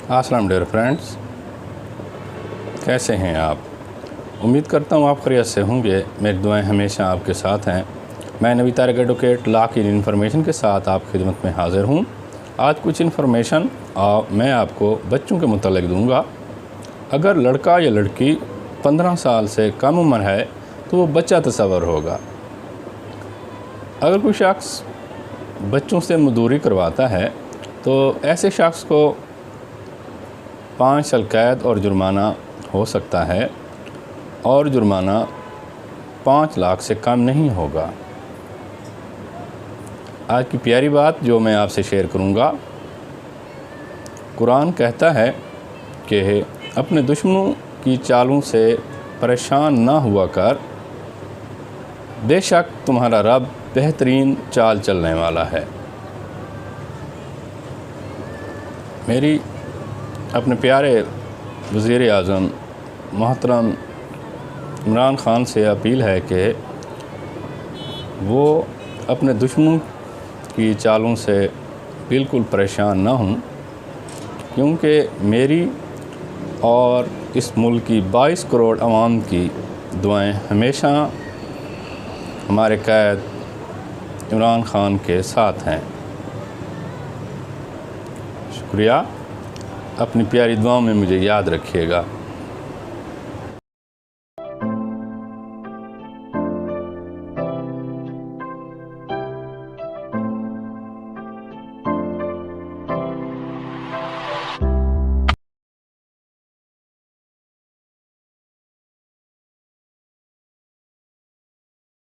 السلام dear friends, کیسے ہیں آپ؟ امید کرتا ہوں آپ خیریت سے ہوں گے۔ میری دعائیں ہمیشہ آپ کے ساتھ ہیں۔ میں نوی طارق ایڈوکیٹ لا کی انفارمیشن کے ساتھ آپ کی خدمت میں حاضر ہوں۔ آج کچھ انفارمیشن میں آپ کو بچوں کے متعلق دوں گا۔ اگر لڑکا یا لڑکی 15 سال سے کم عمر ہے تو وہ بچہ تصور ہوگا۔ اگر کوئی شخص بچوں سے مزدوری کرواتا ہے تو ایسے شخص کو 5 سال قید اور جرمانہ ہو سکتا ہے، اور جرمانہ 5 لاکھ سے کم نہیں ہوگا۔ آج کی پیاری بات جو میں آپ سے شیئر کروں گا، قرآن کہتا ہے کہ اپنے دشمنوں کی چالوں سے پریشان نہ ہوا کر، بے شک تمہارا رب بہترین چال چلنے والا ہے۔ میری اپنے پیارے وزیر اعظم محترم عمران خان سے اپیل ہے کہ وہ اپنے دشمنوں کی چالوں سے بالکل پریشان نہ ہوں، کیونکہ میری اور اس ملک کی 22 کروڑ عوام کی دعائیں ہمیشہ ہمارے قائد عمران خان کے ساتھ ہیں۔ شکریہ، اپنی پیاری دعاؤں میں مجھے یاد رکھیے گا۔